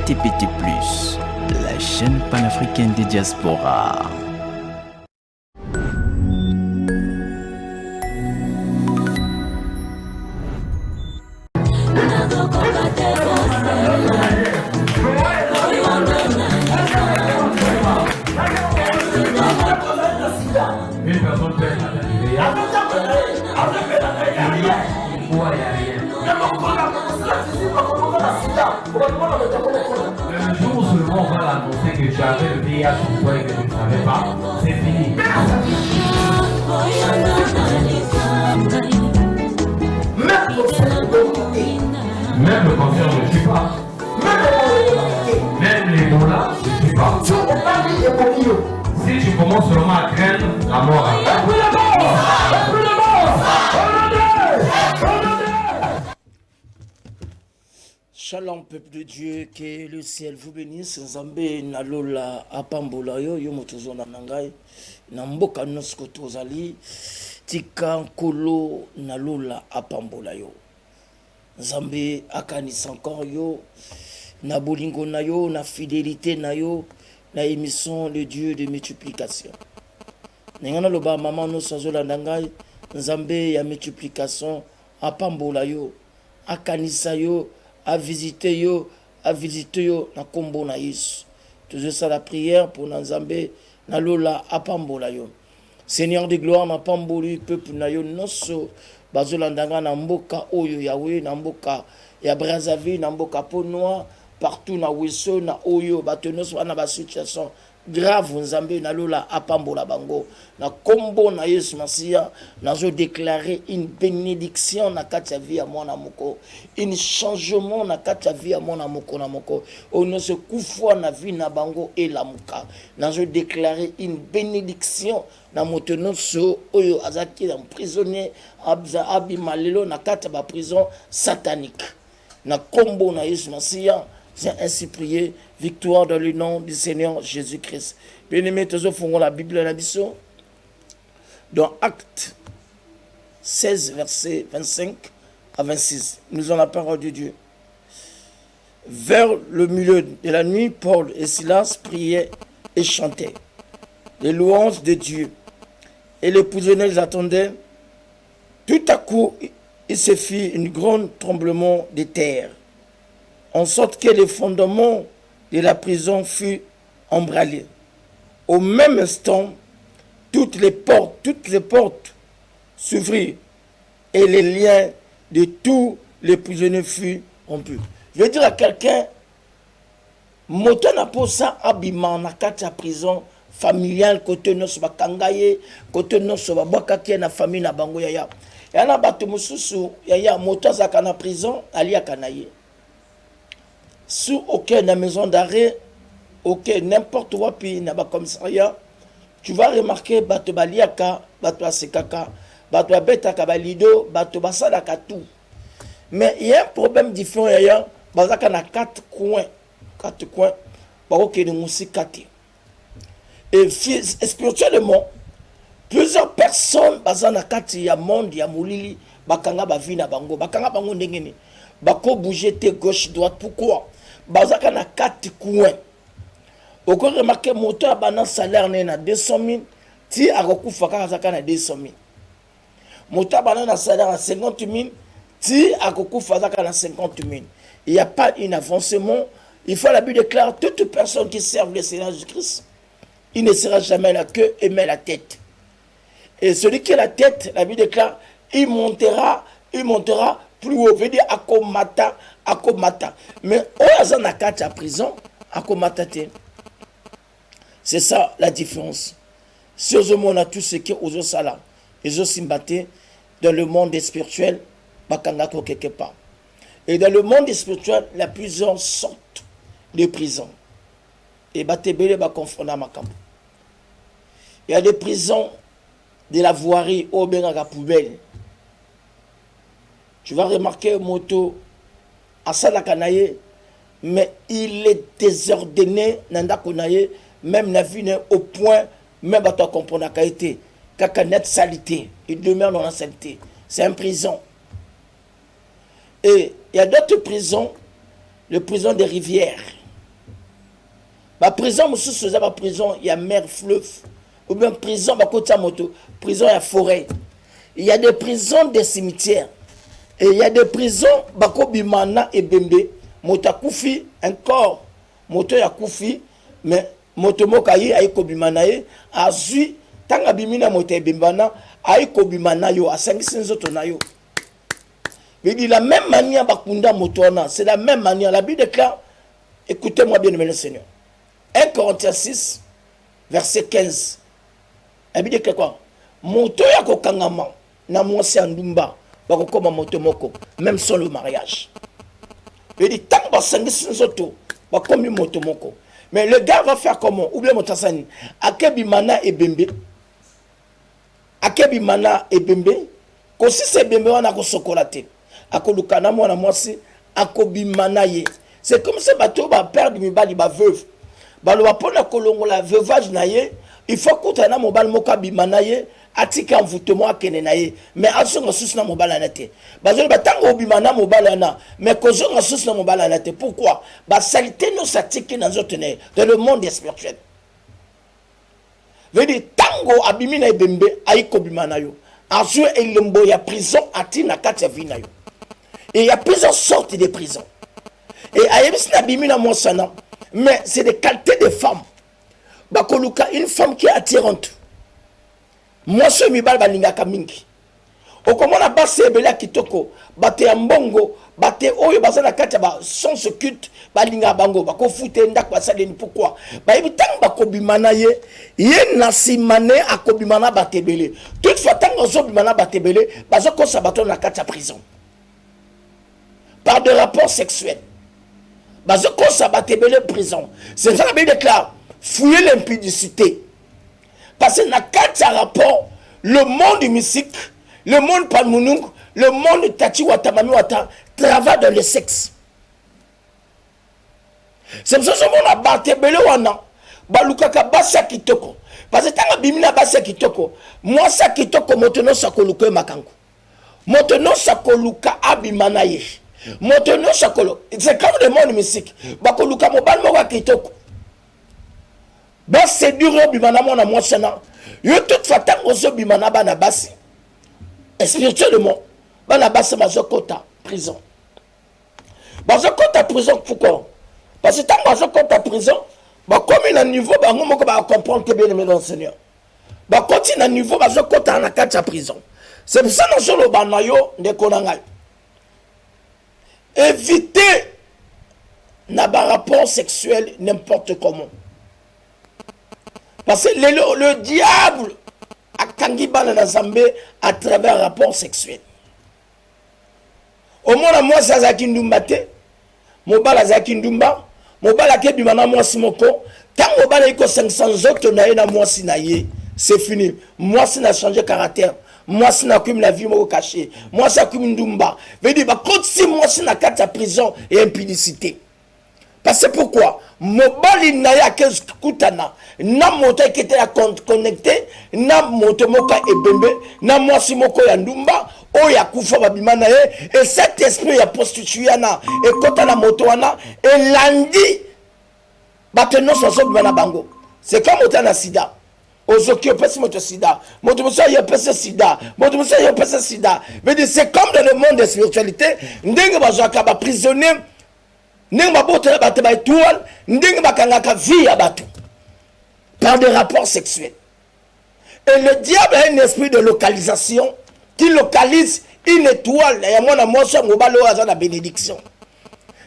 TPT+, la chaîne panafricaine des diasporas. Une personne peut être le jour où seulement on va l'annoncer que tu avais le VIH sur toi et que tu ne savais pas, c'est fini. Même le cancer ne tue pas. Même les molas ne tuent pas. Si tu commences seulement à craindre la mort, Shalom peuple de Dieu, que le ciel vous bénisse. Nzambe nalola apambola yo yo motozo na nangai na mboka nosko tozali tika nkolo nalola apambola yo. Nzambe akanisa encore yo na bolingo na yo na fidélité na yo na émission le Dieu de multiplication. Nengana loba maman no sazola nangai Nzambe ya multiplication apambola yo akanisa yo à visiter yo na kombo na Yesu. Toujours ça la prière pour Nzambe na lola apambola yo. Seigneur de gloire na pamboli peuple na yo noso bazolandanga na mboka oyo yawe na mboka ya Brazzaville na mboka Ponoa partout na Weso na oyo bato noso na ba situation grave Nzambe na lola apambola bango na kombo na Yesu Masia nazo déclarer une bénédiction na kati ya vie ya mwana moko, un changement na kati ya vie ya mwana moko na moko ono se kufwa na vie na bango elamuka nazo déclarer une bénédiction na moto noso oyo azaki na prisonnier abimalelo na kati ya ba prison satanique na kombo na Yesu Masia. C'est ainsi prié. Victoire dans le nom du Seigneur Jésus-Christ. Bien-aimés, tous font la Bible la mission. Dans Actes 16, versets 25 à 26. Nous avons la parole de Dieu. Vers le milieu de la nuit, Paul et Silas priaient et chantaient les louanges de Dieu. Et les prisonniers les attendaient. Tout à coup, il se fit un grand tremblement de terre, en sorte que les fondements de la prison furent embranlés. Au même instant, toutes les portes s'ouvrirent et les liens de tous les prisonniers furent rompus. Je veux dire à quelqu'un, moto na posa abima na kati ya prison familiale côté noso bakangaye côté noso babakaki na famille na bango yaya. Yana bato mususu yaya moto azaka na prison ali akanaye. Sous aucune maison d'arrêt, aucun n'importe où puis na ba commissariat, tu vas remarquer bato baliaka, bato asekaka, bato betaka balido, bato basalaka tout. Mais il y a un problème différent yaya, bazaka na quatre coins, ba oké de musikati. Et spirituellement, plusieurs personnes bazana kati ya monde ya mulili bakanga ba vie na bango, bakanga bango ndengeni. Bako bouger te gauche droite, pourquoi? Bazaka na quatre coins. Oko remarqué moteur bana salaire na 200 000, ti akokufa kaka zaka na 200 000. Moteur bana na salaire à 50 000, ti akokufa zaka na 50 000. Il n'y a pas un avancement. Il faut la Bible déclare toute personne qui serve le Seigneur Jésus-Christ, il ne sera jamais la queue et mais la tête. Et celui qui est la tête, la Bible déclare, il montera plus haut, veut dire akomata. Mais au na kati à prison, akomata te. C'est ça la différence. Si on a tout ce qui est aux sala, les autres simbaté dans le monde spirituel, bakangako quelque part. Et dans le monde spirituel, il y a plusieurs sortes de prisons. Et batebele ba confondre à makambo. Il y a des prisons de la voirie au benga poubelle. Tu vas remarquer moto à Salakanaye, mais il est désordonné, nanda konaye, même la vie au point, même à toi comprendre la qualité, kakanet salité, il demeure dans la saleté. C'est une prison. Et il y a d'autres prisons, les prisons des rivières. La prison, c'est la prison, il y a mer, fleuve. Ou bien prison, côté moto, prison, il y a forêt. Il y a des prisons, des cimetières. Et il y a des prisons, bako bimana et bembe. Moto koufi, un corps. Moto ya koufi, mais moto mokayi aiko bimana ye. Azui, tanga bimina moto bimana, aiko bimana yo, a 500 autres na yo. Mais de la même manière, bakunda motona, c'est la même manière. La Bible déclare, écoutez-moi bien, le Seigneur. 1 Corinthiens 6, verset 15. La Bible déclare quoi? Moto ya kokangama, na mwasi andumba, bakokoma moto moko, même sans le mariage. Il dit, tant que ça va comme moto moko. Mais le gars va faire comment? Oublie mon tassani. Akebimana et bembe. Akebimana et bembe. Quand si c'est bembe, on a ko sokolaté. Akolukana mwana mwasi, akobimana ye. C'est comme ça bateau va perdre mi bali ba veuve. Ba lo pona kolongo la veuvage na ye, il faut koutana mobile moka bimana ye. Atika envoûtement à kenenaye mais azo ngasus na mobala nate bazoli batango obimana mobala na mais kozo ngasus na mobala nate pourquoi ba salité no satiki na zotene dans le monde spirituel veut dire tango abimina ebembe aiko bimana yo azo elembo ya prison atina kati vina yo et il y a plusieurs sortes de prisons et ayebis na bimina mosana mais c'est des qualités de femmes bakoluka une femme qui est attirante. Moi, je suis balinga mingi. Okomona base ebele kitoko, bate ya mbongo, bate oyo bazana kati ba son se culte balinga bango bako fute ndak basaleni pourquoi? Ba ebitang bako bimana ye na simane akobimana batebele. Toutefois tant ozo bimana batebele, bazoko sabato na kati ya prison. Par des rapports sexuels. Bazoko sabatebele prison. C'est ça la Bible déclare, fouiller l'impudicité. Parce que dans quatre rapports, le monde mystique, le monde palmounung, le monde tati wata mami wata travaille dans le sexe. C'est pour ça que on a battu bele wana, balukaka basa kitoko. Parce que tanga bimina basa kitoko, moi sa kitoko motono sakoluka makango. Motono sakoluka abimanaye. Motono sakolo, c'est comme le monde mystique. Bakoluka mobal moka kitoko. Bas séduire bimana mona mwasana yo toute fata ozo bimana bana basi spirituellement bana basi bazokota prison pourquoi parce que tant bazokota prison ba comme na niveau bango moko ba comprendre que bien aimé dans le Seigneur ba continue na niveau bazokota na kati ya prison c'est pour ça nous solo bana yo ndeko ngai éviter na ba rapport sexuel n'importe comment. Parce que le diable a kangibana na Zambé à travers un rapport sexuel. Au moins, moi, ça a kindumbate, mobala za kindumba, mobala ke bimana moi simoko, tant mobala iko 500 autres na moi sinaye, c'est fini. Moi, ça n'a changé caractère. Moi, ça n'a comme la vie moko cachée. Moi, ça comme ndumba. Veut dire, bah, quand si moi, ça n'a qu'à prison et impudicité. Parce que pourquoi? Mobali naya kes kutana na moto qui était connecté na moto moka ebembe na mwasi moko ya ndumba o ya kufa babimana et cet esprit ya prostitué na et kota na moto wana et landi bateno soso bimana bango c'est comme autant na sida ozoki opesi moto sida moto mosa ya pesa sida moto mosa ya pesa sida mais c'est comme dans le monde de spiritualité ndenge bazaka ba prisonnier par des rapports sexuels. Et le diable a un esprit de localisation qui localise une étoile. La bénédiction.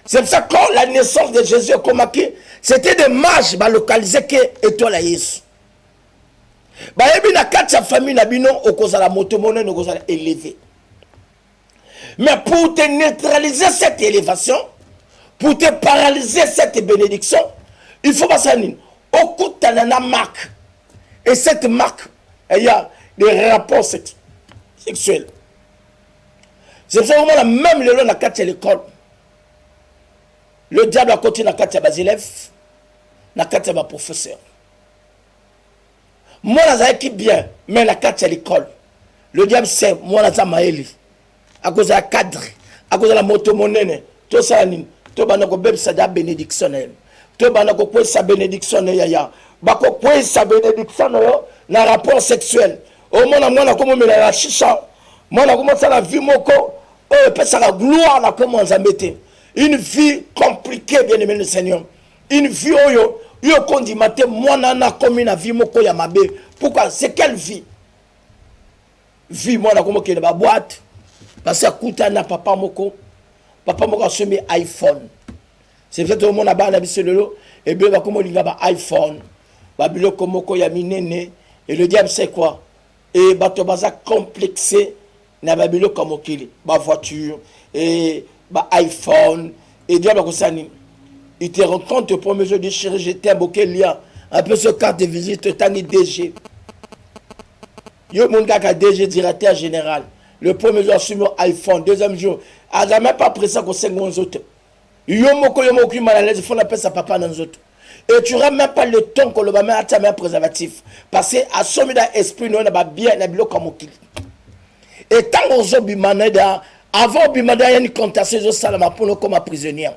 C'est pour ça que quand la naissance de Jésus est commencée, c'était des mages qui localisaient l'étoile à Jésus. Mais pour te neutraliser cette élévation, pour te paralyser cette bénédiction, il faut passer à une marque. Et cette marque, il y a des rapports sexuels. C'est vraiment même le long de la carte de l'école. Le diable a continué la carte des élèves, la carte des professeurs. Moi, je bien, mais la carte de l'école. Le diable sait, moi, je suis à cause de la cadre, à cause de la moto monnaie, tout ça, tout ça, bénédiction. to bana ko sa bénédiction na yaya bako ko sa bénédiction na rapport sexuel o mona ko mela la chicha mona ko sa la vie moko pesa la gloire na comme nzambete une vie compliquée bien aimé le Seigneur une vie oyo yo kondimate mwana na comme na vie moko ya mabe pourquoi c'est quelle vie vie mwana ko mokele ba boîte parce que kuta na papa moko a semé iPhone. C'est peut-être au monde à biso lelo et bien va comme linga ba iPhone. Ba bilo komoko ya minene et le diable c'est quoi? Et bato baza complexé na ba bilo komokili, ba voiture et ba iPhone et diable ko sani. Il te rencontre au premier jour de chérie, je t'aime auquel lien un peu ce carte de visite tani DG. Yo mon gars DG directeur général. Le premier jour sur mon iPhone, deuxième jour, elle n'a même pas pris ça qu'on sait nos autres. Yomoko mal à l'aise, il faut appeler sa papa dans les autres. Et tu n'auras même pas le temps qu'on le va mettre à un préservatif. Parce que à son esprit, nous avons bien la bilo comme qui. Et tant qu'on bimanda, avant bimanda, il y a une contagion de salama pour nous comme prisonniers.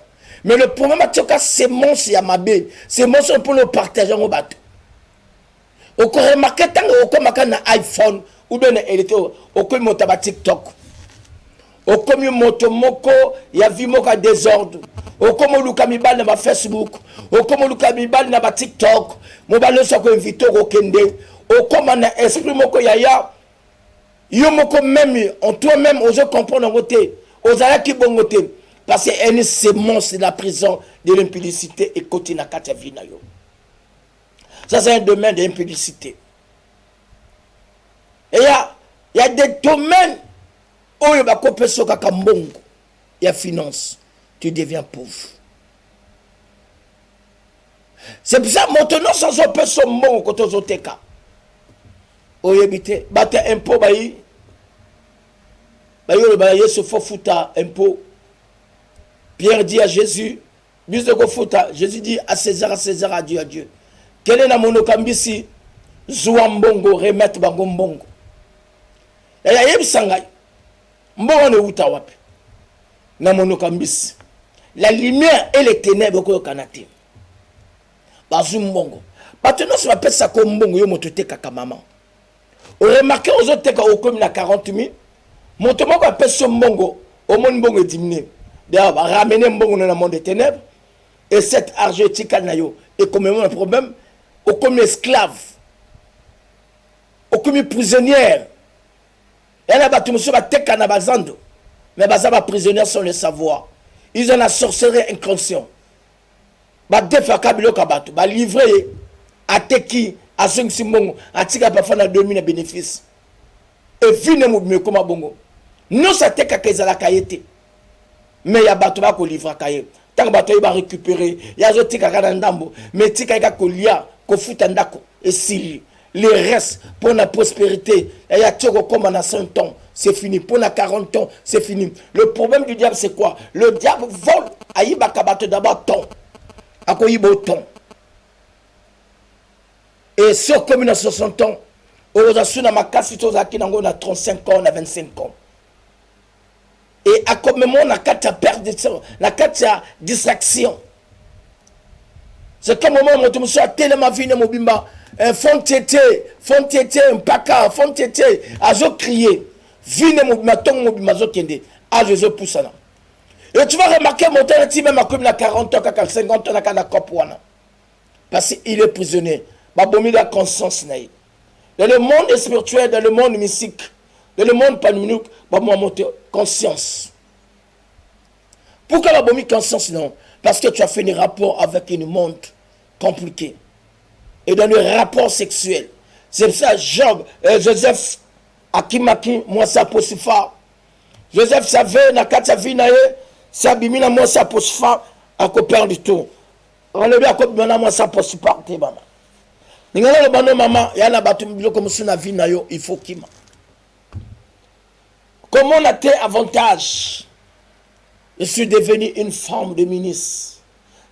Mais le problème, c'est mon si à ma baie, c'est mon pour nous partager au bateau. Au remarqué tant qu'on a un iPhone. Ou bien elle était au comme mon TikTok. Au comme moto moko, il y a vu moka désordre. Au comme on lukamibal na Facebook. Au comme on lukamibal na TikTok. Mon ballon soit invité au Kende. Au comme on a esprit moko yaya. Yo moko même, en toi-même, aux autres comprendre en côté. Aux alaki qui bon côté. Parce que elle c'est monstre de la prison de l'impudicité et côté na katia vina yo. Ça c'est un domaine de l'impudicité. Et il y a des domaines où il y a des personnes qui il y a finance, tu deviens pauvre. C'est pour ça maintenant sans un personne bon quand on est cas. Où il habite, battre impôt bayi, bayi le bayi se faut foutre impôt. Pierre dit à Jésus, bis de fouta, Jésus dit à César, à Dieu, à Dieu. Quel est la monokambisi? Zouambongo remettre bango mbongo. Et ya yebisangay mbongo ne uta wapi na monokambisi la lumière et les ténèbres ko kanate bazu mbongo bateno se appelle ça comme mbongo yo motote kaka maman o remarquer aux autres ka au comme na 40 000 moto moko appelle ce mbongo au monde mbongo diminuer d'ailleurs va ramener mbongo dans le monde des ténèbres et cet argent etika na yo et comme un problème au comme esclave au comme prisonnière. Et là, tu me suis dit mais les prisonniers sans le savoir. Ils ont la sorcellerie inconscient. Livrer à Teki, à Simon, à Tika Pafana 2000 bénéfices. Et finalement, comme bongo. Non, ça t'est qu'à la caillette. Mais il y a bateau qui livre à caillette. Tant que bateau va récupérer, il y a d'autres qui ont mais Tika Kolia, Kofuta Ndako, et Sili. Les restes pour la prospérité, il y a comme on a 100 ans, c'est fini. Pour la 40 ans, c'est fini. Le problème du diable, c'est quoi? Le diable vole à Ibakabato d'abord temps. À quoi il temps. Et sur comme il a 60 ans, on a su dans ma casse, on a 35 ans, on a 25 ans. Et à comme on a 4 perdition, la 4 distraction. C'est comme au moment où tu me suis à tellement vu dans mon bimba. Fontété, un paka, fontété, azo crier. Vine mon ton mon bimazo kende. Ah, je pousse là. Et tu vas remarquer mon temps, même comme la 40 ans, 50 ans, la copouana. Parce qu'il est prisonnier. Babomi la conscience naï. Dans le monde spirituel, dans le monde mystique, dans le monde panuminique, babomi monter conscience. Pourquoi babomi conscience non? Parce que tu as fait des rapports avec une monde compliquée. Et dans le rapport sexuel. C'est pour ça Job, Joseph, Akimaki, moi ça Potiphar. Joseph savait, Nakata Vinae, Sabimina, moi ça Potiphar, à copain du tout. On le dit à copain, moi ça Potiphar, t'es maman. N'ingala le banon maman, yana batumbilo comme si na Vinayo, il faut qu'il m'a. Comment on a été avantage? Je suis devenu une femme de ministre.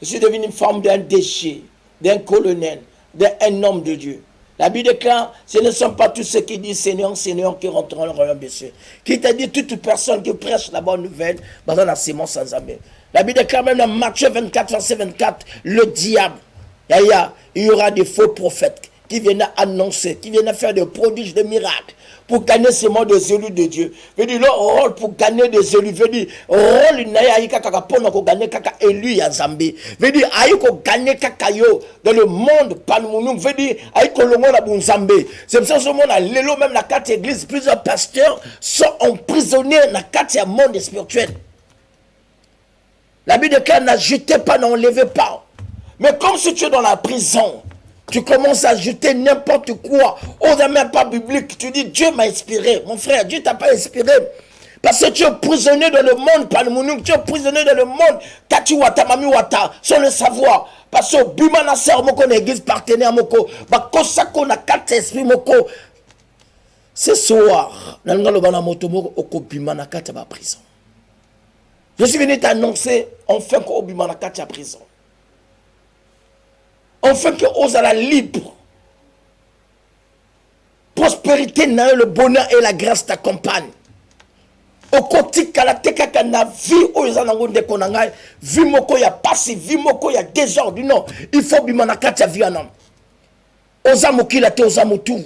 Je suis devenu une femme d'un déchet, d'un colonel, d'un homme de Dieu. La Bible déclare, ce ne sont pas tous ceux qui disent Seigneur, Seigneur, qui rentreront dans le royaume des cieux. Qui t'a dit toute personne qui prêche la bonne nouvelle, dans la sémence sans amen. La Bible déclare même dans Matthieu 24, verset 24, le diable, il y aura des faux prophètes qui viennent annoncer, qui viennent faire des prodiges, des miracles pour gagner seulement des élus de Dieu. Veut dire leur rôle pour gagner des élus. Veut dire rôle n'a kaka pour gagner kaka élu ya Zambie. Veut dire aïko gagner kaka yo dans le monde palmounum. Veut dire aïko longo na bunzambé. C'est pour ça que ce monde a l'élo même la carte église. Plusieurs pasteurs sont emprisonnés dans la carte monde spirituel. La Bible déclare n'ajoutez pas, n'enlevez pas. Mais comme si tu es dans la prison, tu commences à ajouter n'importe quoi. On n'est même pas biblique. Tu dis Dieu m'a inspiré. Mon frère, Dieu t'a pas inspiré. Parce que tu es prisonnier dans le monde palmounum. Tu es prisonnier dans le monde Tatiwata, Mamiwata, sans le savoir. Parce que Bimana sœur moko na église partenaire moko. Bakosako na quatre esprits moko. Ce soir, dans le bana moto moko oko Bimana kata ba prison. Je suis venu t'annoncer enfin qu'au Bimana kata prison. Enfin que Ozala libre. Prospérité, le bonheur et la grâce t'accompagnent. Au côté kalatekaka na vie Ozana ngonde konanga, vie moko ya passé, vie moko ya désordre. Non, il faut bimanakati ya vie anam. Oza mokila te oza mutu.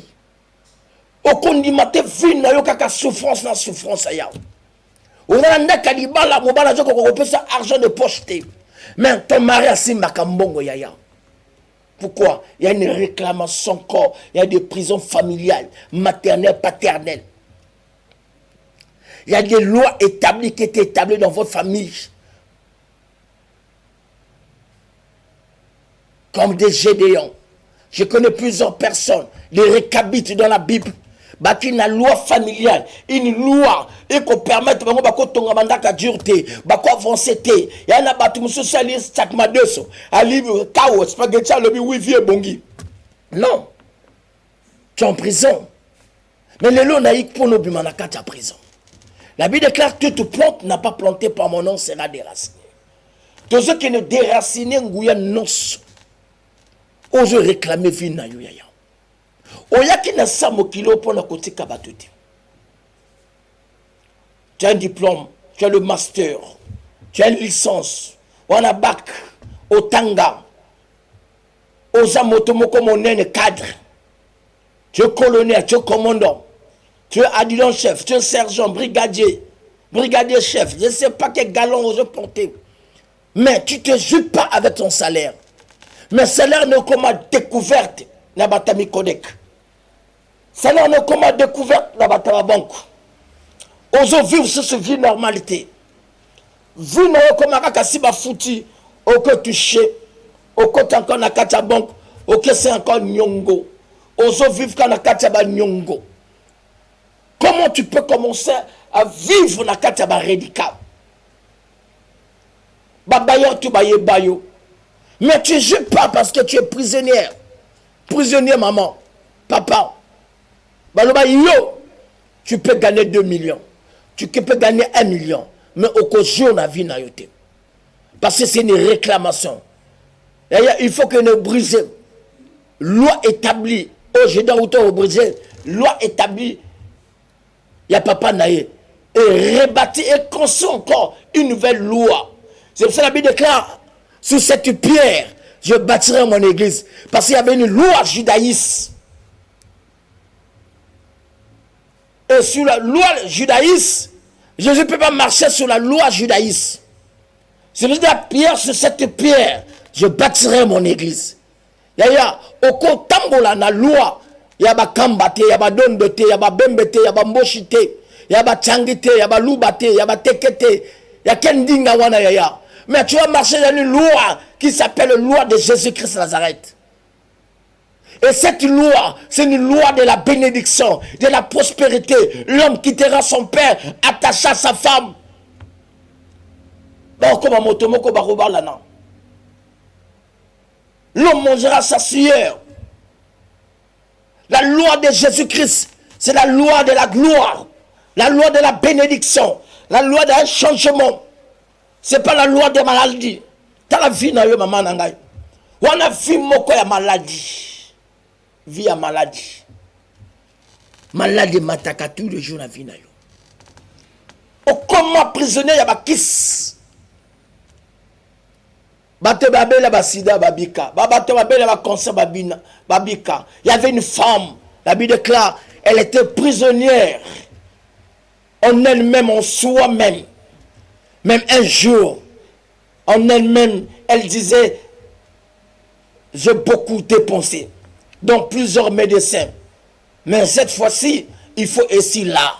Okondimate vie na yo kaka souffrance na souffrance ya. Ozana ndaka libala mobala joko kopesa argent de poche te. Mais ton mari a si makambongo yaya. Pourquoi? Il y a une réclamation encore. Il y a des prisons familiales, maternelles, paternelles. Il y a des lois établies qui étaient établies dans votre famille. Comme des Gédéons. Je connais plusieurs personnes, des récabites dans la Bible. Bâti une loi familiale, une loi et qu'on permette de bako tonga mandaka dureté, bako avancer té. Ya na batu socialiste chaque madeso, ali kawo spaghetti lobi wivi et bongi. Non. Tu es en prison. Mais les lois naïques pour nos bimanaka tu es en prison. La Bible déclare que toute plante n'a pas planté par mon nom sera déracinée. Tous ceux qui ne déracinent ngouya nos. Oje réclamer vie na yo yaya. Oyaki na samo kilo pour na côté kabatuti. Tu as un diplôme, tu as le master, tu as une licence, on a bac, au tanga, aux amotomoko monene cadre. Tu es colonel, tu es commandant, tu es adjudant-chef, tu es sergent, brigadier, brigadier chef, je ne sais pas quel galon aux porter. Mais tu ne te joues pas avec ton salaire. Mais salaire n'est comme découverte, n'a pas ta mi-codec. Salaire n'est comme découverte, n'a pas ta banque. Oso vivre sur ce vie normalité. Vu na comme akasi ba fouti, au que touché, au que encore na katia banque, au que c'est encore nyongo. Oso vivre quand na katia ba nyongo. Comment tu peux commencer à vivre na katia ba radical? Ba bayo tu baye bayo. Mais tu ne joues pas parce que tu es prisonnière. Prisonnier maman, papa. Baloba yo, tu peux gagner 2 millions. Tu peux gagner 1 million. Mais au cours na vie na yote. Parce que c'est une réclamation. Il faut que nous brisions. Loi établie. Oh, j'ai dans autant briser. Loi établie. Il y a papa naïe. Et rebâti et construit encore une nouvelle loi. C'est pour ça que la Bible déclare, sur cette pierre, je bâtirai mon église. Parce qu'il y avait une loi judaïste. Et sur la loi judaïste, Jésus ne peut pas marcher sur la loi judaïste. C'est pour la pierre, sur cette pierre, je bâtirai mon église. Il y a au kotambola na loi, il y a kambate, il y a dondote, il y a bembete, il y a mboshite, il y a tchangite, il y a lubate, il y a tekete, il y a kendinga wana ya. Mais tu vas marcher dans une loi qui s'appelle la loi de Jésus-Christ Nazareth. Et cette loi, c'est une loi de la bénédiction, de la prospérité. L'homme quittera son père, attaché à sa femme. L'homme mangera sa sueur. La loi de Jésus-Christ, c'est la loi de la gloire, la loi de la bénédiction, la loi d'un changement. Ce n'est pas la loi des maladies. Tu as la vie na yo maman nangai. On a vu moko ya maladie. Vie à maladie. Maladie mataka tous les jours la vie na yo. Au comment prisonnier ya ba kiss. Bato babela basida babika. Bato babela bakonsa babina babika. Il y avait une femme, la Bible déclare, elle était prisonnière en elle-même, en soi-même. Même un jour, en elle-même, elle disait, j'ai beaucoup dépensé, donc plusieurs médecins. Mais cette fois-ci, il faut ici là.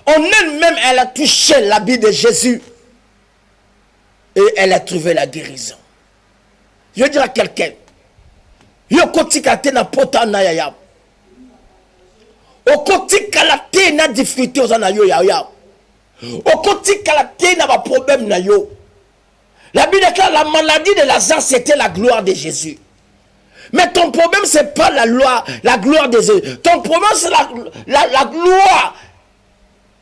En elle-même, elle a touché l'habit de Jésus. Et elle a trouvé la guérison. Je veux dire à quelqu'un, yokotika te na pota na yaya. Okotika la te na difficulté aux anayo yaya. Okotika la te na ba problème na yo. La Bible déclare la maladie de Lazare, c'était la gloire de Jésus. Mais ton problème, c'est pas la gloire de Jésus. Ton problème, c'est la gloire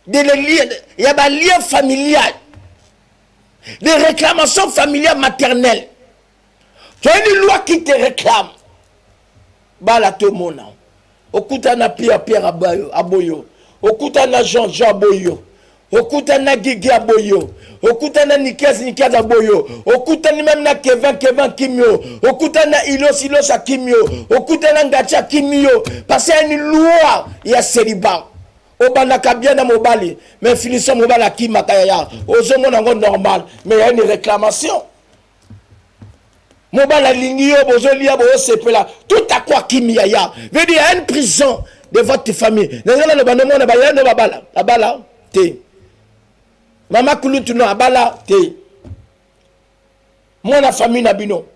de liens. Il y a un lien familial. Des réclamations familiales maternelles. Tu as une loi qui te réclame. Bala to mona. Okuta na Pierre aboyo. Okuta na Jean aboyo. Okuta na Gigi aboyo. Okuta na Nikaz aboyo. Okuta ni même na Kevin Kimio. Okuta na Ilos Kimio. Okuta na Ngacha Kimio. Parce qu'il y a une loi, il y a célibat. Obanaka bien na mobali, mais finissons mobali à qui makaya. Ozongo nango normal, mais il y a une réclamation. Mobali lingio bozolia bo sepela. Tout à quoi kimiyaya. Veut dire il y a une prison de votre famille. Nangala le banomo na bayano babala. Abala te. Mama kulutu no abala te. Mona famille na bino.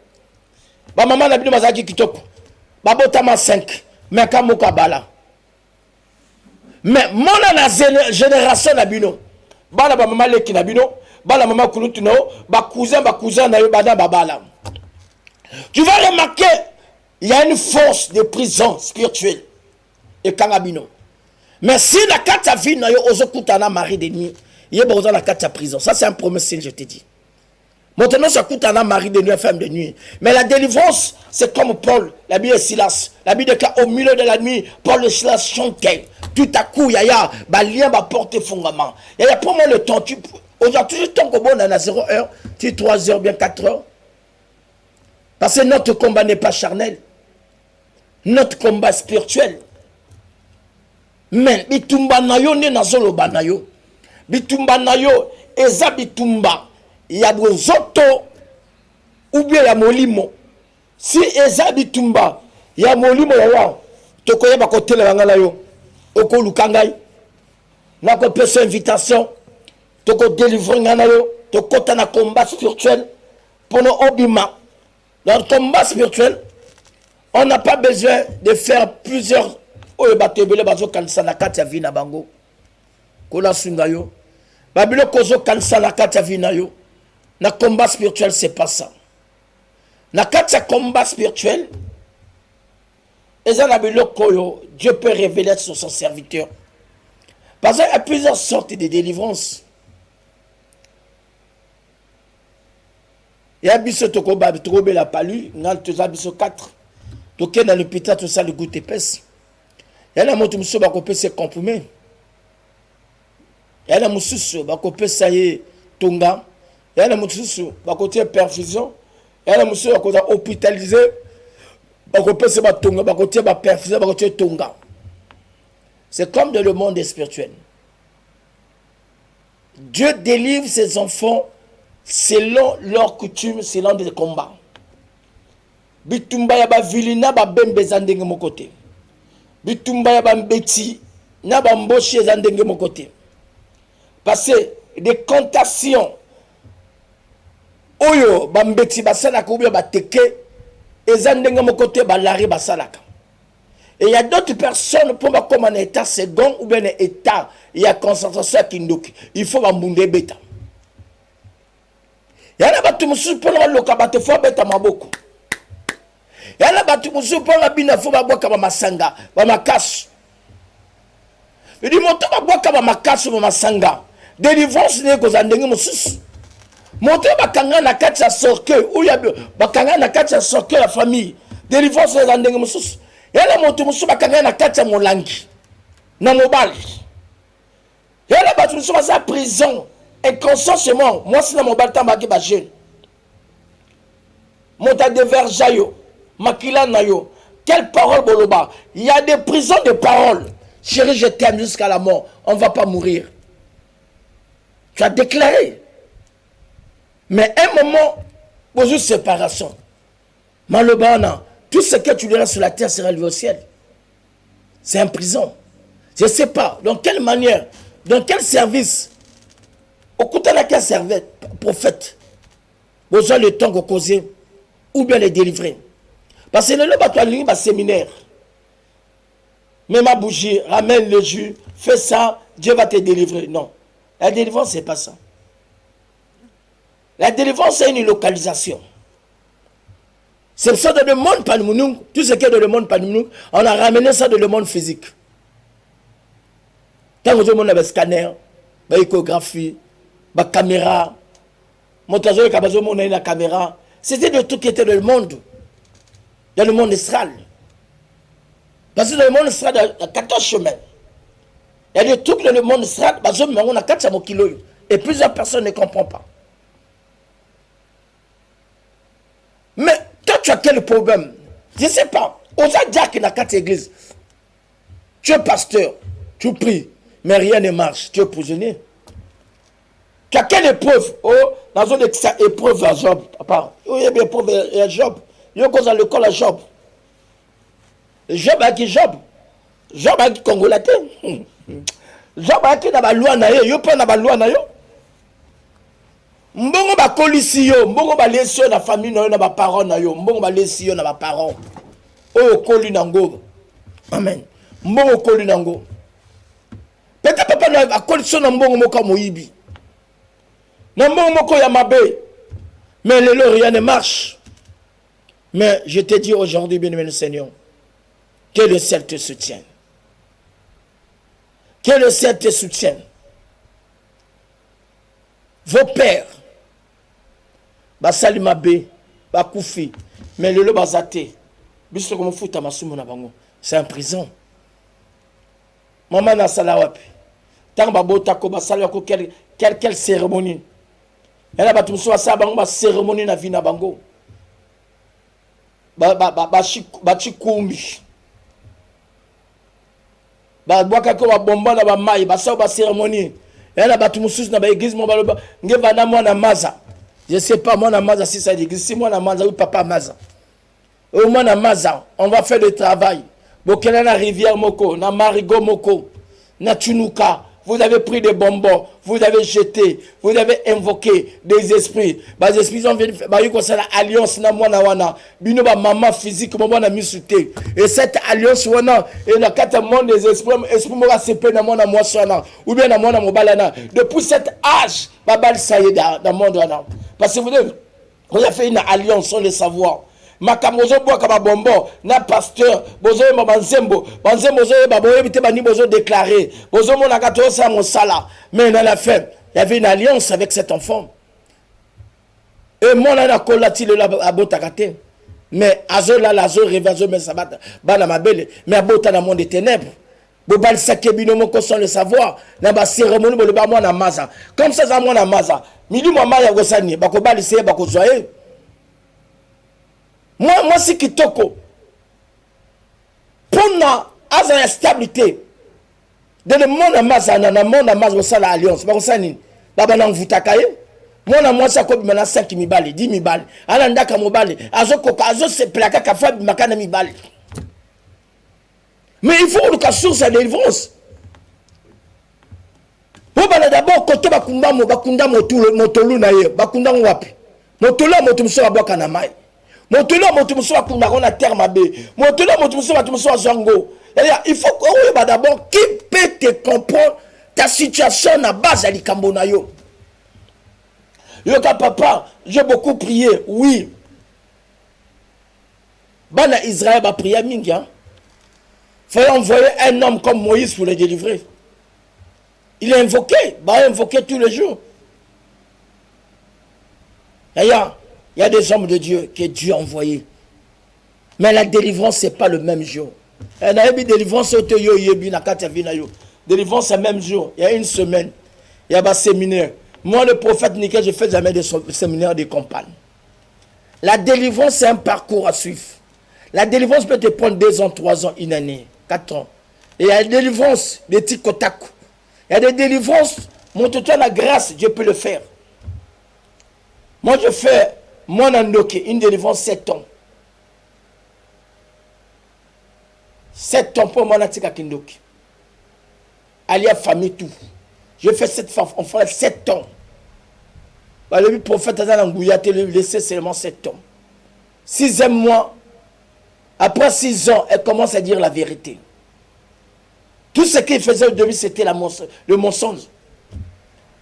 Ba mama na bino bazaki kitoko. Babota ma 5. Mais kamuka bala. Mais mon génération nabino, bala ba mama leki nabino, bala mama kulutu no, ba cousin na yo bada babala. Tu vas remarquer, il y a une force de prison spirituelle et kangabino. Mais si la carte à vie na yo ozokutana mari de nuit, il y a besoin de la carte à prison. Ça c'est un promesse, je te dis. Maintenant, ça coûte un mari de nuit, femme de nuit. Mais la délivrance, c'est comme Paul, la Bible est Silas. La Bible déclare au milieu de la nuit, Paul et Silas chantaient. Tout à coup, il y a un lien va porter fondament. Il y a pour moi le temps. Aujourd'hui, le temps qu'on a 0 heure, tu 3 heures, bien 4 heures. Parce que notre combat n'est pas charnel. Notre combat est spirituel. Mais, bitumba nayo ne nazolo banayo. Bitumba nayo, eza bitumba. Il y a zoto ou bien ya molimo. Si eza bitumba, il y a molimo ya tokoya ba côté la ngala yo. Oko lukangai. Na ko pesa invitation. Toko délivrer ngana yo, toko ta na combat spirituel pour nos obima. Dans le combat spirituel, on n'a pas besoin de faire plusieurs batebele bazo kanisa na kati ya vina bango. Kola sungayo. Babilo kozo kanisa na kati ya vina yo. Na combat spirituel, c'est pas ça. Na kati ya combat spirituel, Dieu peut révéler sur son serviteur. Parce qu'il y a plusieurs sortes de délivrances. Il y a biso toko ba trobe la palu, ngal to za biso 4. Toke dans l'hôpital tout ça le goût épaisse. Il y a la moto muso ba kopé se comprimé. Il y a la mususu ba kopé ça y tonga. Il y a des gens qui ont perfusion. Il y a des gens qui ont hospitalisé. C'est comme dans le monde spirituel. Dieu délivre ses enfants selon leurs coutumes, selon des combats. Bitumba ya ba vilina ba bembe zandenge mo côté. Bitumba ya ba mbeti na ba mboshi zandenge mo côté. Parce que des contations oyo bambeti basalaka ou bien bateke ezandenge mo côté balari basalaka. Et il y a d'autres personnes pour comme en état second ou bien en état il y a concentration kindoki. Il faut bambunde beta. Il y a batu musu pour le lokabate fo beta maboko. Il y a batu musu pour la bina fo baboka ba masanga, ba makasu. Il dit moto baboka ba makasu ba masanga. Délivrance ne ko zandenge musu. Monter bakanga na kati ya cercueil ou ya bakanga na kati ya cercueil la famille. Délivrance les andenge mususu. Yala moto mususu bakanga na kati ya molangi. Na mobali. Yala batu mususu basa prison. inconscient chez moi. Moi, c'est dans mon baltan, ma jeune. Monta de verjayo, makila nayo. Quelle parole, Boloba? Il y a des prisons de paroles. Chérie, je t'aime jusqu'à la mort. On ne va pas mourir. Tu as déclaré. Mais un moment, bonjour, séparation. Malobana, tout ce que tu diras sur la terre sera levé au ciel. C'est en prison. Je ne sais pas dans quelle manière, dans quel service, au côté de quel service, prophète, besoin le temps de causer, ou bien les délivrer. Parce que le bateau a séminaire. Mets ma bougie, ramène le jus, fais ça, Dieu va te délivrer. Non. La délivrance, ce n'est pas ça. La délivrance, c'est une localisation. C'est ça dans le monde palmounouk. Tout ce qui est dans le monde palmounouk, on a ramené ça dans le monde physique. Quand vous avez un scanner, une échographie, une caméra, une caméra, c'était de tout qui était dans le monde. Dans le monde astral. Parce que dans le monde astral, il y a 14 chemins. Il y a des trucs dans le monde astral, on a 400 kilos. Et plusieurs personnes ne comprennent pas. Mais quand tu as quel problème? Je ne sais pas. On a dit qu'il y a 4 églises. Tu es pasteur, tu pries, mais rien ne marche. Tu es prisonnier. Tu as quelle épreuve? Oh, dans une épreuve à Job. Il y a une épreuve à Job. Il y a une cause à l'école à Job. Job a qui Job? Job a qui Congolais? Job a qui n'a pas loi na yo? Yo pas na ba loi na yo? Mbongo ba kolisi yo, mbongo ba lesi yo na famille na yo na ba parents na yo, mbongo ba lesi yo na ba parents. Oyo koli nango. Amen. Mbongo koli nango. Peut-être papa na ba kolisi na mbongo moko moyibi. Na mbongo moko ya mabe. Mais le rien ne marche. Mais je te dis aujourd'hui, bien-aimé le Seigneur, que le ciel te soutienne. Que le ciel te soutienne. Vos pères, basali mabe, bakoufi, mais le bazate, biso comme futa masumo na bango, c'est en prison. Maman na salawapi. Tant babota ko basali ko quelle cérémonie. Elle a battu so sa bango ba cérémonie na vie na bango. Ba chikumbi. Ba boaka ko ba bomba na ba mai, ba sa ba cérémonie. Elle a battu moussous na ba église mon baloba ngeva na mwana maza. Je sais pas mwana maza si ça église si mwana maza ou papa maza. Au mwana maza, on va faire le travail. Bokela na rivière moko, na marigot moko, na tunuka. Vous avez pris des bonbons, vous avez jeté, vous avez invoqué des esprits. Les esprits ont venu faire l'alliance na mwana wana. Bino ba maman physique mo na misute. Et cette alliance wana et na kata monde des esprits, esprit mo va se pe na mwana mwasana ou bien na mwana mobalana. Depuis cet âge, babal ça y est dans monde wana. Parce que vous avez fait une alliance sans le savoir. Makamozo boa kama bombo na pasteur bozo mabanzembo banzembo zo baboye bité bani bozo déclaré bozo mona kato sa mosala mais dans la fin il y avait une alliance avec cet enfant et mon ana kolati le abotakate mais azo la lazo revazo mais sabata bana mabele mais abota na monde des ténèbres bobal sakebino moko sans le savoir na ba cérémonie bo le ba mona maza comme ça za mona maza mili mama ya gosani bakobali se bakozwaye. Moi, si kitoko, pour la stabilité, dans le monde à Mazana, dans le monde à Mazana, la alliance, Barosani, Babanan Voutakaye, moi, ça coûte maintenant 5 000 balles, 10 000 balles, Alandaka Mobali, Azokoka, Azo se plaka, Kafa, Makana mi balles. Mais il faut que source de délivrance. Pour d'abord, quand Bakunda, Bakunda, Motolu, Naye, Bakunda, Wapi, Motolu, Motumso, Abakanamai. Motula motumso akunda kona terre mabe. Motula motumso zango. Il faut que d'abord qui peut te comprendre ta situation na base à likambo na yo. Yoka papa, j'ai beaucoup prié, oui. Bana Israël a prié mingi hein. Fallait envoyer un homme comme Moïse pour le délivrer. Il est invoqué, invoqué tous les jours. D'ailleurs, il y a des hommes de Dieu que Dieu a envoyés. Mais la délivrance, ce n'est pas le même jour. Délivrance, délivrance, c'est le même jour. Il y a une semaine. Il y a un séminaire. Moi, le prophète Nickel, je ne fais jamais de séminaire de campagne. La délivrance, c'est un parcours à suivre. La délivrance peut te prendre 2 ans, 3 ans, 1 année, 4 ans. Et il y a des délivrances de tikotaku. Il y a des délivrances, montre-toi la grâce, Dieu peut le faire. Moi, je fais, moi, Nandoke, une délivrance 7 ans. 7 ans pour moi, Natika Kindoki. Alia famille, tout. Je fais cette femme, on fait 7 ans. Le prophète Azanangouya te laissé seulement 7 ans. 6e mois, après 6 ans, elle commence à dire la vérité. Tout ce qu'il faisait au début, c'était le mensonge.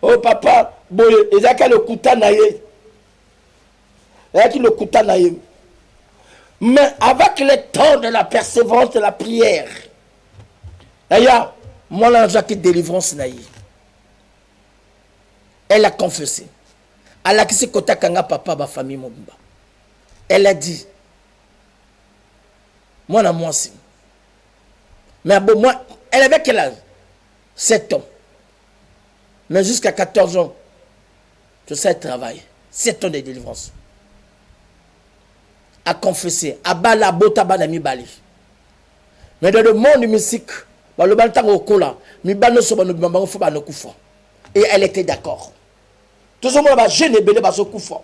Oh papa, il y a le kouta naïe. Il y a le kouta naïe. Mais avec le temps de la persévérance de la prière, d'ailleurs, moi, là, j'ai délivrance naïe. Elle a confessé. Elle a dit que kanga papa ba famille mobimba. Elle a dit, moi na moi aussi. Mais bon, moi, elle avait quel âge? 7 ans. Mais jusqu'à 14 ans, tout ça, elle travaille. 7 ans de délivrance. A confessé. A bala bota banami bali. Mais dans le monde musique, le bantan au cola, mi bano so bano bimba fo bano kufa. Et elle était d'accord. Tout le monde va gêner belé baso kufa.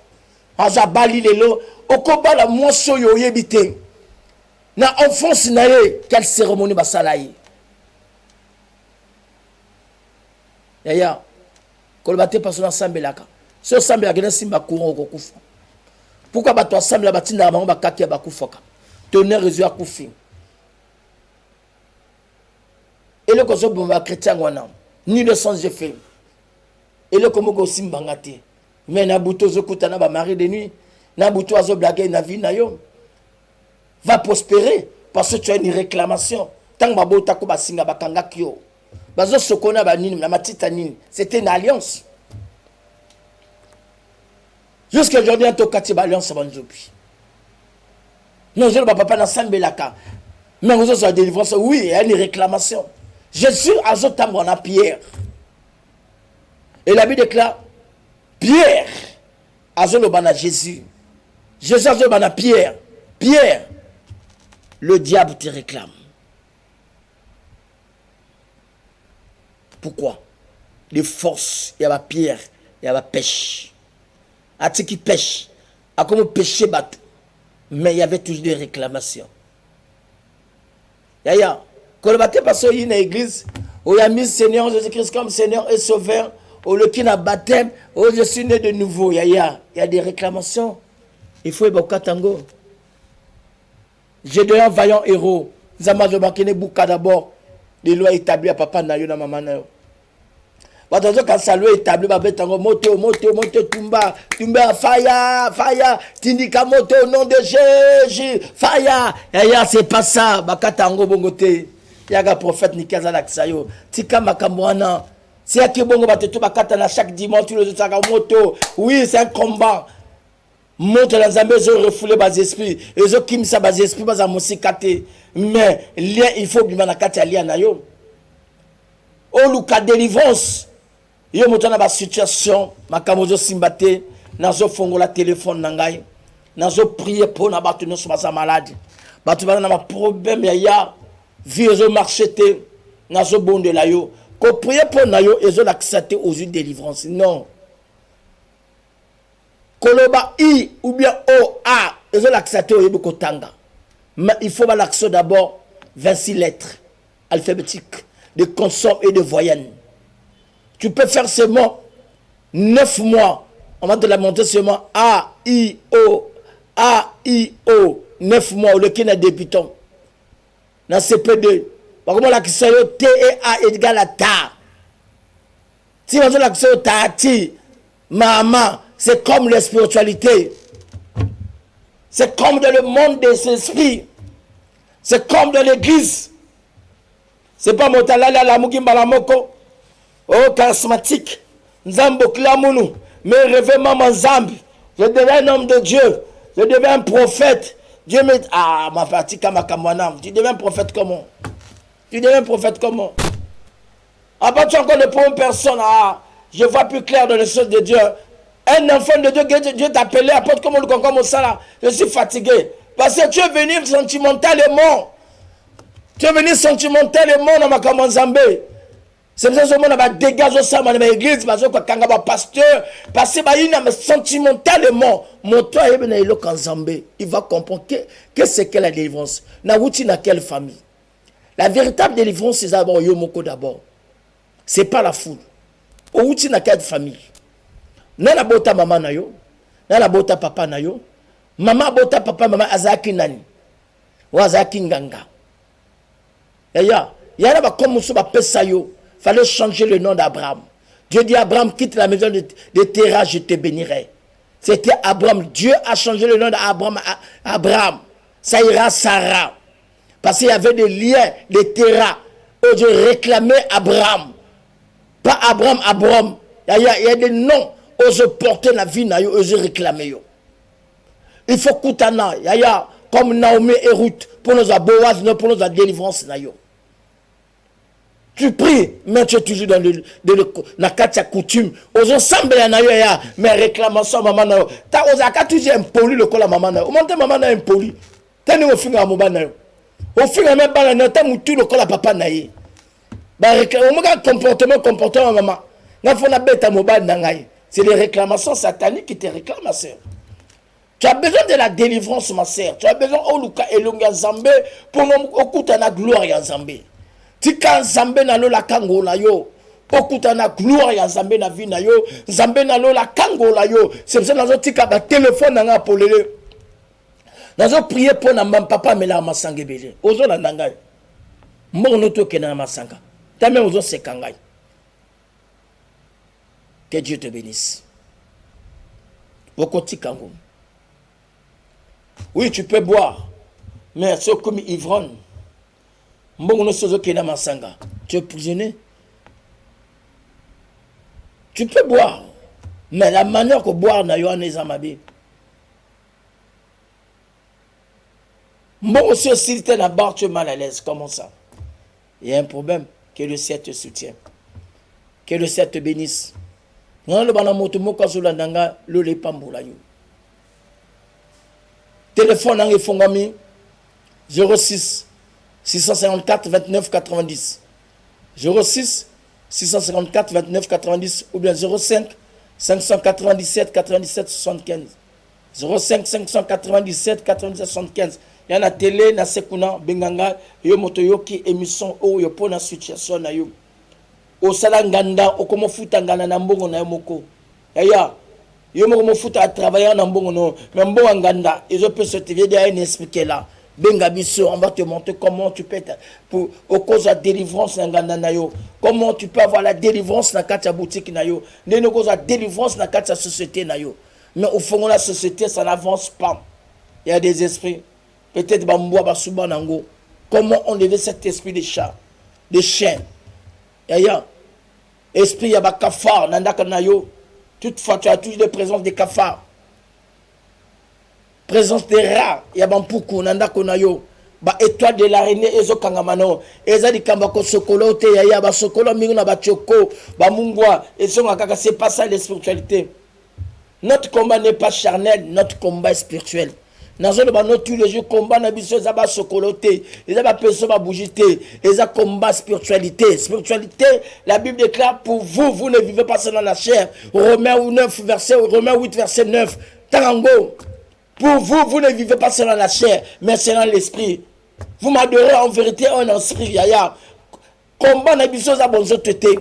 Aza bali lelo, okoba la moso yo yebite. Na enfance nae, quelle cérémonie basalaye. Yaya, kolbate pasona sambelaka. So sambelaka na simba courant okufa. Pourquoi bato assemble batinda bango bakaki ya bakufaka? Tonnerre réseau akufi. Et le koso bomba chrétien wana, ni le sens j'ai fait. Et le komoko simbangate. Mais na buto zokuta na ba mari de nuit, na buto azo blaguer na vie na yo. Va prospérer parce que tu as une réclamation. Tant que babo tako ba singa bakanga kyo. Bazo sokona ba nini na matita nini. C'était une alliance. Jusqu'à aujourd'hui, on a kati ba alliance banjobi. Non, je ne papa na sambelaka. Mais vous avez des délivrances, oui, il y a une réclamation. Jésus a zotambo na Pierre. Et la Bible déclare Pierre a zolobana Jésus. Jésus a zolobana Pierre. Pierre, le diable te réclame. Pourquoi? Les forces, il y a la pierre, il y a la pêche. À ce qui pêche, à comment pêcher bateau. Mais il y avait toujours des réclamations. Yaya, quand le bateau passe dans l'église, où il y a mis Seigneur Jésus-Christ comme Seigneur et Sauveur, où le qui n'a baptême, où je suis né de nouveau, yaya, il y a des réclamations. Il faut évoquer tango. J'ai donné un vaillant héros. Zama de Bakene Bouka d'abord. Les lois établies à papa Nayo na maman Nayo. Batazo quand ça loi établi ba betango moto tumba fire tindika moto au nom de Jésus fire ya c'est pas ça bakatango bongote yaga prophète Nikaza laksayo tika makamwana c'est à qui bongo bateto bakata na chaque dimanche le saka moto oui c'est un combat moto la Zambie zo refoulé bas esprit et zo kimsa bas esprit bas amosikate mais lien il faut bima na kati alia na yo o luka délivrance. Yo motana ba situation makamozo simbate nazo fongola téléphone nangai nazo prier pour na batu no soma malade batu bana na problème ya vie zo marcheté nazo bonde la yo ko prier pour na yo ezo l'accepter aux yeux de délivrance non koloba i ou bien o a ezo l'accepter au yebo kotanga mais il faut ba l'accès d'abord 26 lettres alphabétiques de consonnes et de voyelles. Tu peux faire seulement 9 mois. On va te la monter seulement A, I, O. 9 mois. Le qui est débutant. Dans CP2. Par contre, la question T et A est égal à ta. Si on dit la question Tati, Maman, c'est comme la spiritualité. C'est comme dans le monde des esprits. C'est comme dans l'église. C'est pas Motalala la Mugimba la Moko. Oh, charismatique. Nzambo Klamunu. Mais rêvez maman Zambi. Je deviens un homme de Dieu. Je deviens un prophète. Dieu me dit, ah, ma fatigue, ma kamanam. Tu deviens un prophète comment? Tu deviens un prophète comment? Ah, bah, tu es encore de pour une personne. Ah, Je vois plus clair dans les choses de Dieu. Un enfant de Dieu, Dieu t'appelait, apporte comme le concombre au salaire. Je suis fatigué. Parce que tu es venu sentimentalement. Tu es venu sentimentalement dans ma commande Zambé. C'est pour ça que je vais dégager ça dans l'église, parce que quand je suis pasteur, parce que sentimentalement, mon toit est venu en Zambé. Il va comprendre que c'est que la délivrance. Dans quelle famille? La véritable délivrance, c'est d'abord Yomoko d'abord. Ce n'est pas la foule. Au dans quelle famille? Nana bota maman na yo, nana bota papa na yo, maman bota papa maman azaki nani, ou azaki nganga. Ya ba comme ça ba pesa yo, fallait changer le nom d'Abraham. Dieu dit Abraham quitte la maison de Terah, je te bénirai. C'était Abraham. Dieu a changé le nom d'Abraham à Abraham. Ça ira Sarah. Parce qu'il y avait des liens de Terah où Dieu réclamait Abraham. Pas Abraham, Abraham. Il y a des noms. Ose porter la vie na yo, ose réclamer yo. Il faut koutana, yaya, comme Naomi et Ruth, pour nos aboas, pour nos délivrance na yo. Tu pries, mais tu es toujours dans la katia coutume. Ose ensemble na yo, ya, mais réclamation maman na yo. Ta ozaka toujours impoli le kola maman na yo. Monte maman na impoli. Tani au finga moba na yo. Au finga même pas na ta mutu le kola papa na ye. Ba réclamation, comportement maman. Na fona beta moba na ngai. C'est les réclamations sataniques qui te réclament, ma soeur. Tu as besoin de la délivrance, ma soeur. Tu as besoin de Elonga Zambé pour nous la gloire ya Zambé. Tika Zambé na lo la kango la yo. Okutana gloire ya Zambé na vie na yo. Zambé na lo la kango la yo. C'est pour ça que nous tika ba téléphone na pour les. Nous avons prié pour na papa mais la masanga belé. Ozo na ndangai. Mo no to kena masanga. Tame ozo sekangai. Que Dieu te bénisse. Oui, tu peux boire, mais c'est comme ivrogne. Tu es prisonnier. Tu peux boire, mais la manière que boire n'a pas de zamabi. Bon, si tu es là bas, tu es mal à l'aise. Comment ça? Il y a un problème. Que le ciel te soutienne. Que le ciel te bénisse. Téléphone en Fongami 06 654 29 90 06 654 29 90 ou bien 05 597 97 75 05 597 97 75. Il y a la télé na sekuna benganga yo motoyoki émission o yo pona situation na yo. Au salanganda au comme futa ngana na mbongo na moko yaya yo moko mo futa à travailler na mbongo no mais mbongo nganda et je peux se te dire à expliquer là benga biso on va te montrer comment tu peux pour au cause de délivrance nganda na yo, comment tu peux avoir la délivrance na katia boutique na yo, ne cause de délivrance na katia société na yo. Mais au fond de la société ça n'avance pas. Il y a des esprits peut-être bamboa basuba nango. Comment enlever cet esprit de chat, de chien? Yaya, esprit yaba kafar, nandaka nayo. Toutefois, tu as toujours des présences de cafards. Présence des rats, yaba mpuku, nandaka nayo. Ba étoile de l'araignée, ezo kangamano. Eza di kambako sokolo te, yaya, ba sokolo mingo na ba choko, ba mungwa, ezo ngakaka, c'est pas ça la spiritualité. Notre combat n'est pas charnel, notre combat est spirituel. Nous tous les jours combat na biso zaba sokoloté, ils ont personne à bougiter, ils ont combat spiritualité. Spiritualité, la Bible déclare pour vous, vous ne vivez pas selon la chair. Romains 8 verset 9. Tarango. Pour vous, vous ne vivez pas selon la chair, mais selon l'esprit. Vous m'adorez en vérité en esprit, yaya. Combat na biso zaba nzotété.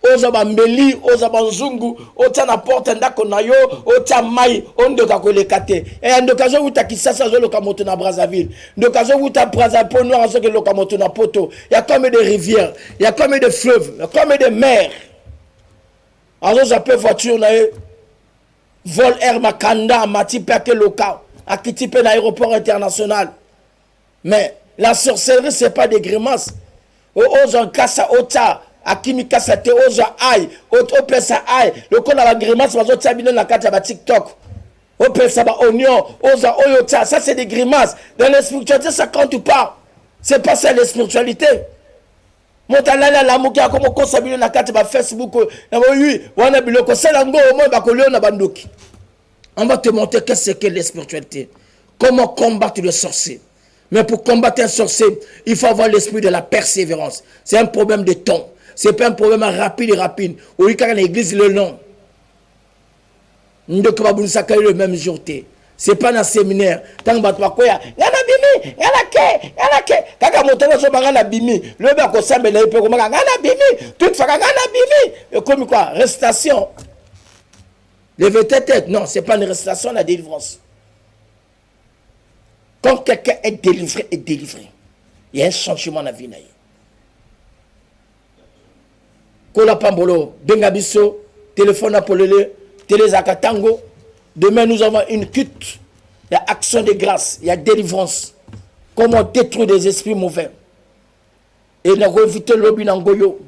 Oza bambeli, oza banzungu, ota na porte ndako na yo, ota mai, ondoka kolekate. Et ndokazo uta kisasa zo lokamoto na Brazzaville. Ndokazo uta Brazzaville noir zo ke lokamoto na poto. Il y a comme des rivières, il y a comme des fleuves, il y a comme des mers. Alors j'appelle voiture na vol air makanda mati peke local, à Kitipe l'aéroport international. Mais la sorcellerie c'est pas des grimaces. Oza kasa ota Akimika sate oza ai, opesa ai, le kon la grimace bazo tabino na kati ya TikTok. Opesa ba oignon, oza oyota, ça c'est des grimaces. Dans la spiritualité ça compte pas. C'est pas ça la spiritualité. Montalala la muki akomo kosabilo na kati ba Facebook na oui wana biloko salango au moins ba kolio na bandoki. On va te montrer qu'est-ce que la spiritualité. Comment combattre le sorcier. Mais pour combattre un sorcier, il faut avoir l'esprit de la persévérance. C'est un problème de temps. C'est pas un problème rapide. Oui, quand l'église le nom. Nous devons le même jour. C'est pas dans le séminaire. Tant que tu vas quoi, il y a un bimi, il y a un quai. Quand tu vas sur un bimi, le bac au sable, il y a un bimi. Tout fait un bimi. Et comme quoi, restation. Lever ta tête. Non, c'est pas une restation, la délivrance. Quand quelqu'un est délivré, il y a un changement dans la vie. Kola Pambolo, Bengabiso, téléphone à Polele, Télézakatango. Demain, nous avons une culte. Il y a action de grâce, il y a délivrance. Comment détruire des esprits mauvais. Et nous avons évité le lobby d'Angoyo.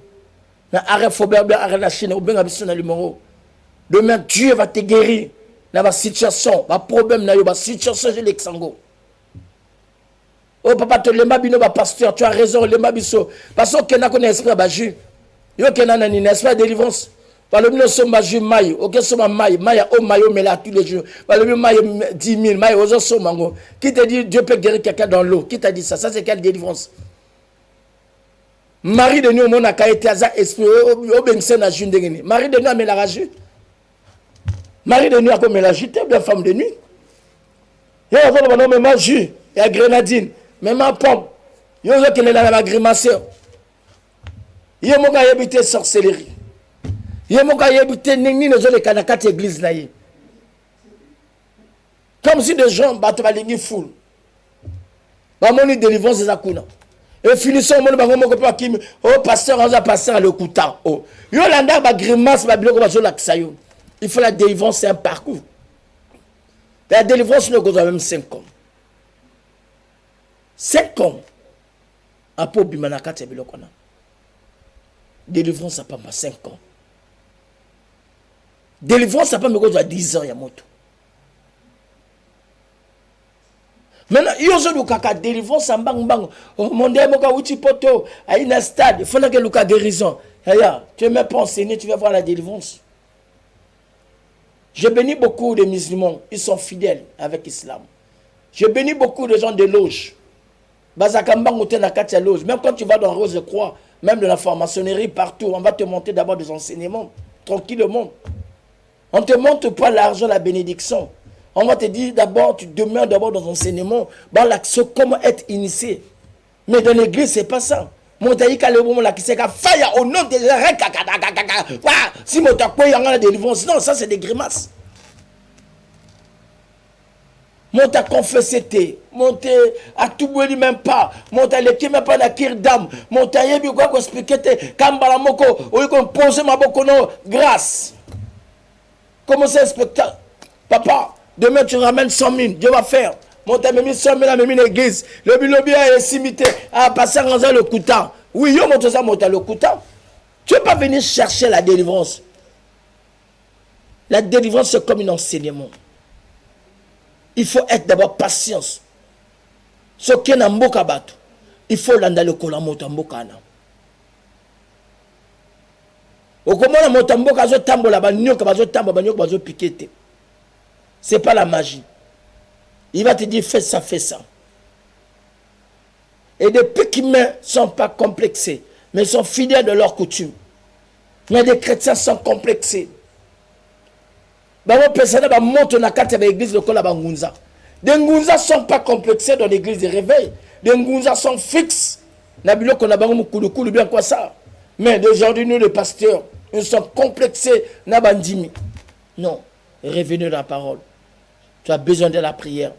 Nous avons arrêté la Chine, Bengabiso dans le numéro. Demain, Dieu va te guérir. Dans la situation, dans le problème, dans la situation de l'Exango. Oh papa, tu l'as bino ba pasteur, tu as raison, l'as biso. Parce que na connaît esprit ba jus. Yo kena na ni esprit délivrance. Par le mino so ba jus maille, OK so ma maille o maille mais là tous les jours. Par le mino maille 10 000 maille aux so mango. Qui te dit Dieu peut guérir quelqu'un dans l'eau? Qui t'a dit ça? Ça c'est quelle délivrance? Marie de nous mon a été aza esprit au bengse na jus ndengeni. Marie de nous a la rage. Marie de nous a comme la jute bien femme de nuit. Et on va non mais ma jus, il y a grenadine. Même ma pomme, il y a qui est là la grimaceur. Il y a mon gars habité sorcellerie. Il y a mon gars habité ni les autres canacats église là. Comme si des gens battent la ligne full. Bah mon délivrance des akuna. Et finissons mon bango mon pas qui oh pasteur on a passer à le couta. Oh. Yo landa ba grimace ba biloko ba zo laksayo. Il faut la délivrance c'est un parcours. La délivrance ne cause même 5 ans. 5 ans. Apo bimanaka tebilo kona. Délivrance ça pas 5 ans. Délivrance ça pas me cause à 10 ans ya moto. Maintenant, il y a kaka délivrance en bang bang. Mon Dieu, moka uchi poto, à une stade, il faut que le guérison. Tu ne m'as pas enseigné, tu vas voir la délivrance. Je bénis beaucoup de musulmans, ils sont fidèles avec l'islam. Je bénis beaucoup de gens de loges. Même quand tu vas dans Rose de Croix, même de la franc-maçonnerie, partout, on va te monter d'abord des enseignements, tranquillement. On ne te montre pas l'argent, la bénédiction. On va te dire d'abord, tu demeures d'abord dans l'enseignement, dans l'action, comment être initié. Mais dans l'église, ce n'est pas ça. Montaïka le moment là qui s'est fait au nom de la si mon tapo y a la délivrance, non, ça c'est des grimaces. Monta confessé, monta à tout bout même pas, monta le qui même pas la kir d'âme, monta yebi quoi qu'on expliquer kambala moko, ou qu'on pose ma boko non grâce. Comment c'est spectacle? Papa, demain tu ramènes 100 000, Dieu va faire. Monta mis 100 000 à même l'église, le bilobi a simité, à passer en le coutant. Oui, yo monta ça monta le coutant. Tu ne peux pas venir chercher la délivrance. La délivrance c'est comme un enseignement. Il faut être d'abord patience. Ce qui est dans mboka bato, il faut l'anda le kola mota mboka na. Okomona mota mboka zo tambola ba nyoka ba zo tambola ba nyoka ba zo piquete. C'est pas la magie. Il va te dire fais ça, fais ça. Et depuis qu'ils ne sont pas complexés, mais sont fidèles de leurs coutumes. Mais des chrétiens sont complexés. Bah, personne va monter dans l'église de Kolabangunza. Les Ngunza ne sont pas complexés dans l'église de réveil. Les Ngunza sont fixes. Nabilo Konabangu Kouloukoulou bien quoi ça. Mais aujourd'hui, nous, les pasteurs, nous sommes complexés. Nabandimi. Non. Revenez dans la parole. Tu as besoin de la prière.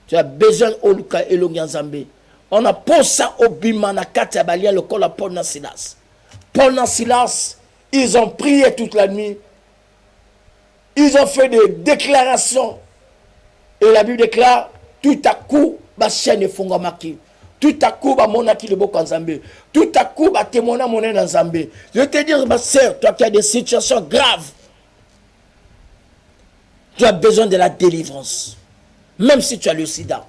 Tu as besoin de Oluka et Longanzambe. On a posé ça au Bimana Katabalia, le col à Paul Silas. Paul Silas, ils ont prié toute la nuit. Ils ont fait des déclarations. Et la Bible déclare, tout à coup, ma chaîne est fongamaki. Tout à coup, ma monaki le boko en Zambé. Tout à coup, ma témoignage monnaie en Zambé. Je te dis, ma soeur, toi qui as des situations graves, tu as besoin de la délivrance. Même si tu as le sida.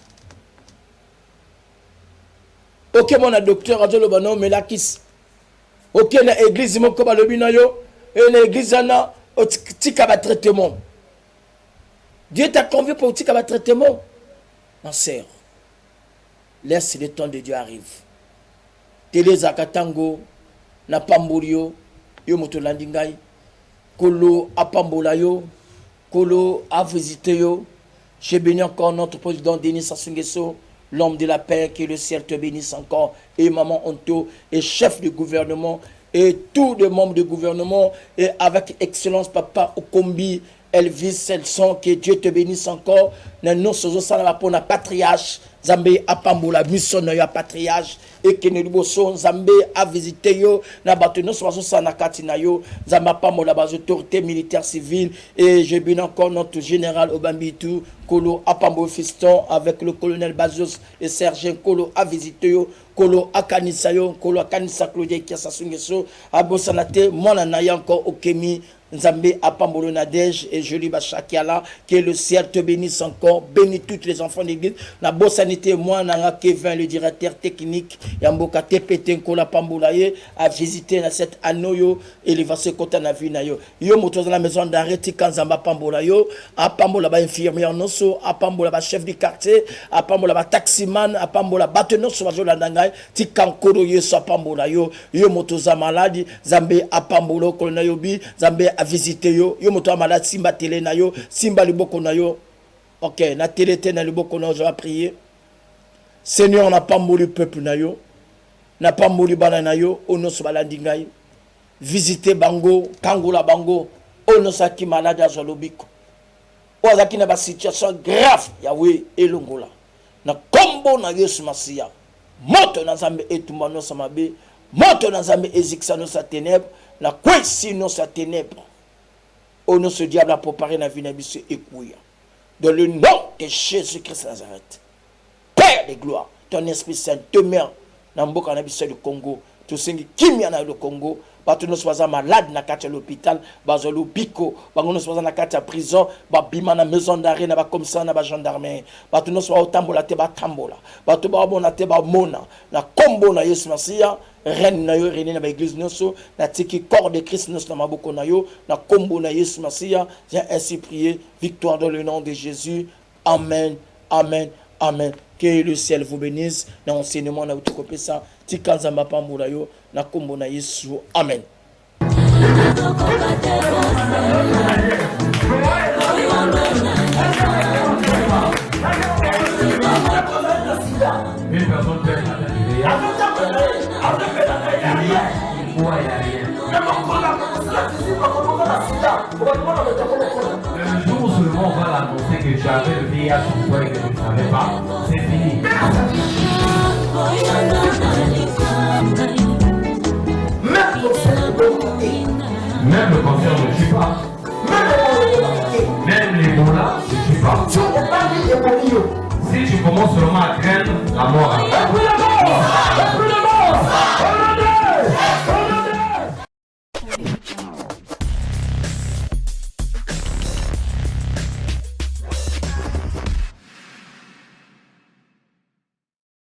Ok, mon docteur, mais là, Ok, na église moko balobi na yo, et na église ana tika ba traitement. Dieu t'a convié pour tika ba traitement. Ma sœur, laisse le temps de Dieu arrive. Teleza katango na pambolio yo moto landingai. Kolo apambola yo, Kolo a visité yo. J'ai béni encore notre président Denis Sassou Nguesso, l'homme de la paix, que le ciel te bénisse encore, et maman Onto, et chef du gouvernement, et tous les membres du gouvernement, et avec excellence papa Okombi, Elvis Selson, que Dieu te bénisse encore. Nous sommes pour la patriarche, Zambé apambola mission na patriarche, et que nous sommes Zambé a visité yo, na batenu sur na katina yo, Zamba pamola bas autorité militaire civile, et je bénis encore notre général Obambitu, Kolo apambo fiston avec le colonel Bazos et Sergent Kolo a visité yo, Kolo akanisa yo, Kolo akanisa Claudia qui a Sassou Nguesso, abosanate mona na ya encore Okemi. Nzambé apambolo nadège et joli bachakiala, que le ciel te bénisse encore, bénis tous les enfants d'église. Na bossanité moi na Kevin le directeur technique Yamboka TPT Nkola Pambolaye a visité na cette anoyo élévation kota na vie na yo. Yo moto dans la maison d'arrêt Tikanzamba Pambolayo, apambola ba infirmière noso, apambola ba chef du quartier, apambola ba taximan, apambola bateno so bazola ndangai, Tikankoro yeso apambolayo, yo moto za maladi, Zambé apambolo kolona bi, Zambé a visité yo, yo moto malade simba télé na yo, simba liboko na yo. OK, na télé té na liboko na je vais prier. Seigneur, n'a pas mouru peuple na yo, n'a pas mouru bana yo, ono so balandi ngai. Visiter bango, kangola bango, ono saki malade azolobiko. Ozaki na ba situation grave, Yahweh elongola. Na kombo na Yesu Masia. Moto na Nzambe etumano samabe, moto na Nzambe ezixano sa ténèbres, na kwesi no sa ténèbres. Ono ce diable a préparé na vie na biso ekouya. Dans le nom de Jésus-Christ Nazareth. Père de gloire, ton Esprit Saint demeure dans le mboka na biso du Congo. Tu singi kimia na le Congo. Bato no soza malade na kati l'hôpital, bazolo biko, bango no soza na kati prison, ba bima na maison d'arrêt na ba commissaire na ba gendarmerie. Bato no soza otambola te ba tambola. Bato ba bona te ba mona. Na kombo na Yesu Masia, reine na yo reine na ba église noso, na tiki corps de Christ noso na maboko na yo, na kombo na Yesu Masia, j'ai ainsi prié, victoire dans le nom de Jésus. Amen. Amen. Amen. Que le ciel vous bénisse. Dans l'enseignement, na utokopé ça. Tikanzamba pambula yo. Na kombo na Yesu. Amen. Une personne peut être le jour où seulement on va l'annoncer que tu avais le VIH ou toi et que tu ne savais pas, c'est fini. Même le cancer ne tue pas. Même l'Ebola ne tue pas. Si tu commences seulement à craindre la mort,